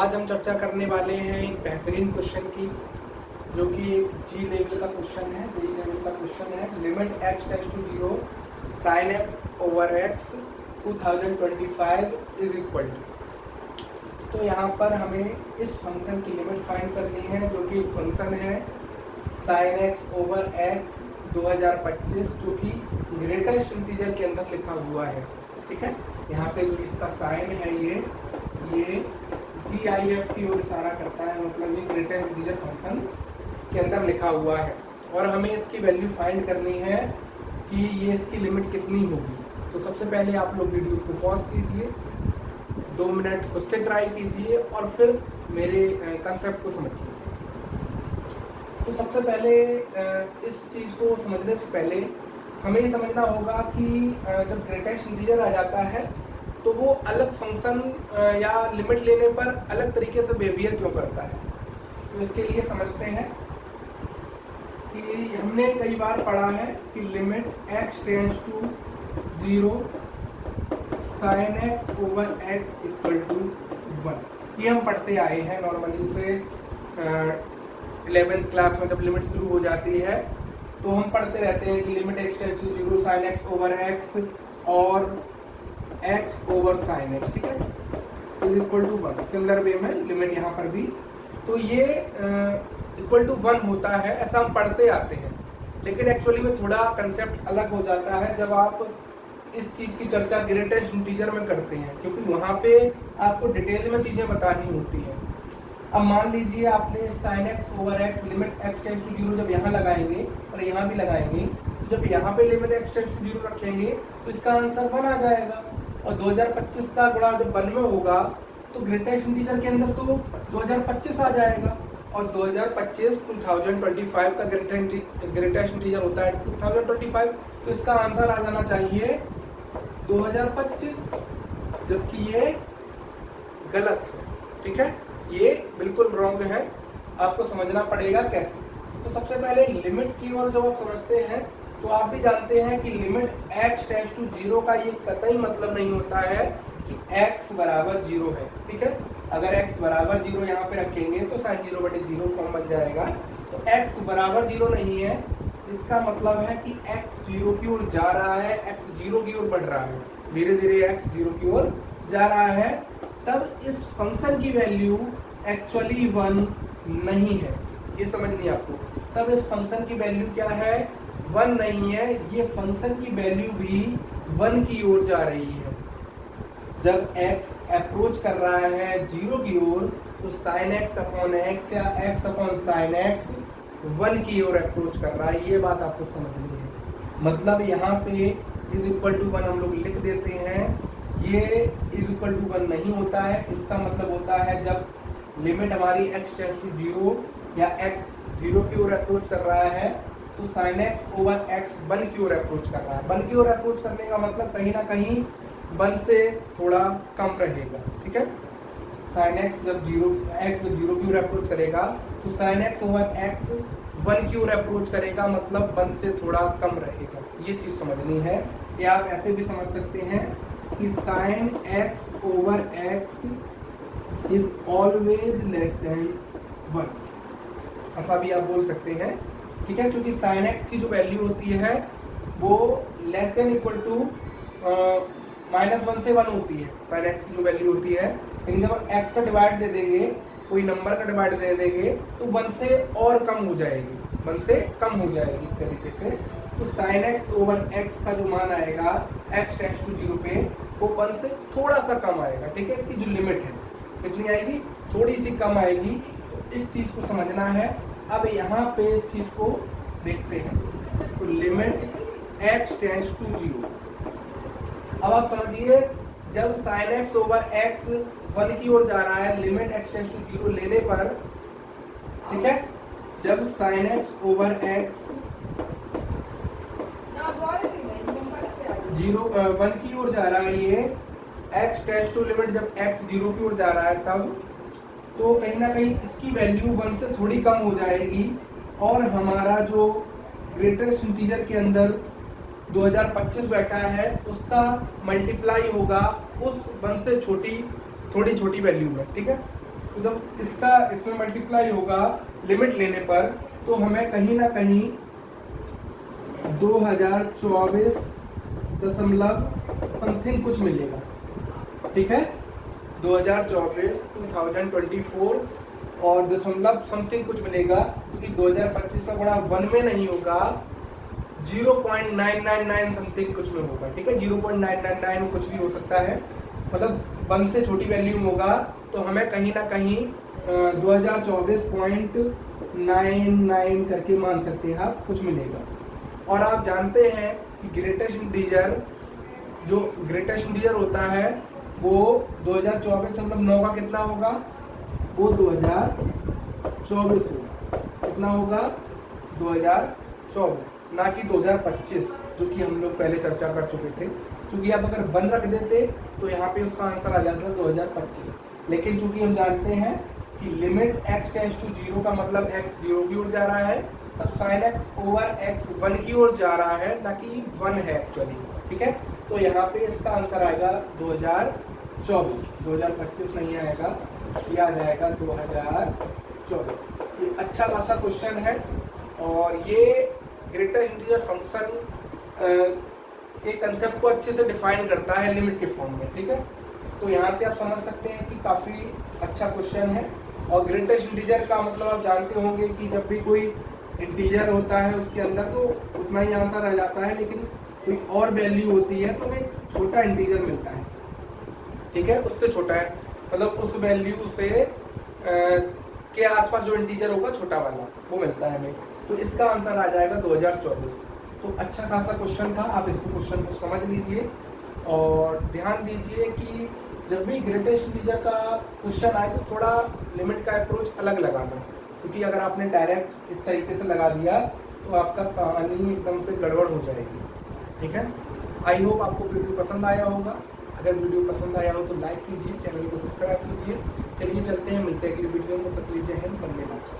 आज हम चर्चा करने वाले हैं एक बेहतरीन क्वेश्चन की, जो कि एक जी लेवल का क्वेश्चन है। जी लेवल का क्वेश्चन है limit x tends to 0 sine x over x 2025 is equal to. तो यहाँ पर हमें इस फंक्शन की लिमिट फाइंड करनी है, जो कि एक फंक्शन है साइन एक्स ओवर एक्स 2025, जो कि ग्रेटेस्ट इंटीजर के अंदर लिखा हुआ है। ठीक है, यहाँ पे जो इसका साइन है ये GIF की ओर इशारा करता है, मतलब ये ग्रेटेस्ट इंटीजर फंक्शन के अंदर लिखा हुआ है। और हमें इसकी वैल्यू फाइंड करनी है कि ये इसकी लिमिट कितनी होगी। तो सबसे पहले आप लोग वीडियो को पॉज कीजिए, 2 मिनट खुद से ट्राई कीजिए और फिर मेरे कंसेप्ट को समझिए। तो सबसे पहले इस चीज़ को समझने से पहले हमें ये समझना होगा कि जब ग्रेटेस्ट इंटीजर आ जाता है तो वो अलग फंक्शन या लिमिट लेने पर अलग तरीके से बिहेवियर क्यों करता है। तो इसके लिए समझते हैं कि हमने कई बार पढ़ा है कि limit x tends to 0 sine x over x equal to 1। ये हम पढ़ते आए हैं नॉर्मली से 11th क्लास में जब लिमिट शुरू हो जाती है तो हम पढ़ते रहते हैं कि limit x tends to 0 sine x over x और x ओवर साइन एक्स, ठीक है, is equal to 1। Similar way में लिमिट यहाँ पर भी तो ये इक्वल टू 1 होता है, ऐसा हम पढ़ते आते हैं। लेकिन एक्चुअली में थोड़ा कंसेप्ट अलग हो जाता है जब आप इस चीज़ की चर्चा ग्रेटेस्ट इंटीजर में करते हैं, क्योंकि वहाँ पे आपको डिटेल में चीज़ें बतानी होती हैं। अब मान लीजिए आपने sine x over x limit x tends to 0 जब यहाँ लगाएंगे और यहाँ भी लगाएंगे, तो जब यहाँ पे लिमिट एक्स टेंड्स टू 0 रखेंगे तो इसका आंसर 1 आ जाएगा। और 2025 का गुणा जब 1 में होगा तो ग्रेटेस्ट इंटीजर के अंदर तो 2025 आ जाएगा। और 2025 का ग्रेटेस्ट इंटीजर होता है 2025, तो इसका आंसर आ जाना चाहिए 2025, जबकि ये गलत है। ठीक है, ये बिल्कुल रॉन्ग है, आपको समझना पड़ेगा कैसे। तो सबसे पहले लिमिट की ओर जब आप समझते हैं तो आप भी जानते हैं कि लिमिट x टेंड्स टू 0 का ये कतई मतलब नहीं होता है कि x बराबर 0 है। ठीक है, अगर x बराबर 0 यहाँ पे रखेंगे तो साइन 0/0 फॉर्म बन जाएगा। तो x बराबर 0 नहीं है, इसका मतलब है कि x 0 की ओर जा रहा है, x 0 की ओर बढ़ रहा है, धीरे धीरे x 0 की ओर जा रहा है। तब इस फंक्शन की वैल्यू एक्चुअली 1 नहीं है, ये समझनी है आपको। तब इस फंक्शन की वैल्यू क्या है, 1 नहीं है, ये फंक्शन की वैल्यू भी 1 की ओर जा रही है। जब x अप्रोच कर रहा है 0 की ओर तो sin x अपॉन x या x अपॉन sin x 1 की ओर अप्रोच कर रहा है, ये बात आपको समझनी है। मतलब यहाँ पे इज इक्वल टू 1 हम लोग लिख देते हैं, ये इज इक्वल टू 1 नहीं होता है। इसका मतलब होता है जब लिमिट हमारी x टेंड्स टू 0 या x 0 की ओर अप्रोच कर रहा है तो sin x ओवर x 1 की ओर अप्रोच कर रहा है। 1 की ओर अप्रोच करने का मतलब कहीं ना कहीं 1 से थोड़ा कम रहेगा। ठीक है, sin x जब 0 की ओर अप्रोच करेगा तो sin x ओवर x 1 की ओर अप्रोच करेगा, मतलब 1 से थोड़ा कम रहेगा। ये चीज़ समझनी है। या आप ऐसे भी समझ सकते हैं कि sin x over x is always less than 1, ऐसा भी आप बोल सकते हैं। ठीक है, क्योंकि sin x की जो वैल्यू होती है वो लेस देन इक्वल टू -1 से 1 होती है। sin x की जो वैल्यू होती है, लेकिन जब हम x का डिवाइड दे देंगे, कोई नंबर का डिवाइड दे देंगे तो 1 से और कम हो जाएगी, 1 से कम हो जाएगी इस तरीके से। तो sin x ओवर x का जो मान आएगा x टेंड्स टू 0 पे, वो 1 से थोड़ा सा कम आएगा। ठीक है, इसकी जो लिमिट है कितनी आएगी, थोड़ी सी कम आएगी। तो इस चीज़ को समझना है। अब यहाँ पे इस चीज़ को देखते हैं, तो लिमिट x टेंड्स टू 0। अब आप समझिए, जब sin x ओवर x 1 की ओर जा रहा है लिमिट x टेंड्स टू 0 लेने पर, ठीक है, जब sin x ओवर x 1 की ओर जा रहा है, ये x टेंड्स टू लिमिट जब x 0 की ओर जा रहा है तब तो कहीं ना कहीं इसकी वैल्यू 1 से थोड़ी कम हो जाएगी और हमारा जो ग्रेटेस्ट इंटीजर के अंदर 2025 बैठा है उसका मल्टीप्लाई होगा उस 1 से थोड़ी छोटी वैल्यू में। ठीक है, तो जब इसका इसमें मल्टीप्लाई होगा लिमिट लेने पर, तो हमें कहीं ना कहीं 2024 दशमलव समथिंग कुछ मिलेगा। ठीक है, 2024 2024 और दशमलव समथिंग कुछ मिलेगा, क्योंकि 2025 का गुणा 1 में नहीं होगा, 0.999 समथिंग कुछ में होगा। ठीक है, 0.999 कुछ भी हो सकता है, मतलब 1 से छोटी वैल्यू में होगा। तो हमें कहीं ना कहीं 2024.99 करके मान सकते हैं आप, कुछ मिलेगा। और आप जानते हैं कि ग्रेटेस्ट इंटीजर, जो ग्रेटेस्ट इंटीजर होता है वो 2024.9 का कितना होगा, वो 2024 होगा। कितना होगा, 2024, ना कि 2025, जो कि हम लोग पहले चर्चा कर चुके थे। क्योंकि आप अगर 1 रख देते तो यहाँ पे उसका आंसर आ जाता 2025, लेकिन चूंकि हम जानते हैं कि लिमिट x टेंड्स टू 0 का मतलब x 0 की ओर जा रहा है, तब sin x ओवर x 1 की ओर जा रहा है, ना कि 1 है एक्चुअली। ठीक है, तो यहाँ पे इसका आंसर आएगा 2024, 2025 नहीं आएगा, ये आ जाएगा 2024। ये अच्छा खासा क्वेश्चन है, और ये ग्रेटेस्ट इंटीजर फंक्शन के कंसेप्ट को अच्छे से डिफाइन करता है लिमिट के फॉर्म में। ठीक है, तो यहाँ से आप समझ सकते हैं कि काफ़ी अच्छा क्वेश्चन है। और ग्रेटेस्ट इंटीजर का मतलब आप जानते होंगे कि जब भी कोई इंटीजर होता है उसके अंदर तो उतना ही आंसर आ जाता है, लेकिन कोई और वैल्यू होती है तो हमें छोटा इंटीजर मिलता है। ठीक है, उससे छोटा है, मतलब उस वैल्यू से के आसपास जो इंटीजर होगा छोटा वाला, वो मिलता है हमें। तो इसका आंसर आ जाएगा 2024। तो अच्छा खासा क्वेश्चन था, आप इस क्वेश्चन को समझ लीजिए और ध्यान दीजिए कि जब भी ग्रेटेस्ट इंटीजर का क्वेश्चन आए तो थोड़ा लिमिट का अप्रोच अलग लगाना, क्योंकि अगर आपने डायरेक्ट इस तरीके से लगा दिया तो आपका कहानी एकदम से गड़बड़ हो जाएगी। ठीक है, आई होप आपको वीडियो पसंद आया होगा। अगर वीडियो पसंद आया हो तो लाइक कीजिए, चैनल को सब्सक्राइब कीजिए। चलिए चलते हैं, मिलते हैं अगली वीडियो में, तब तक लीजिए, वंदे मातरम।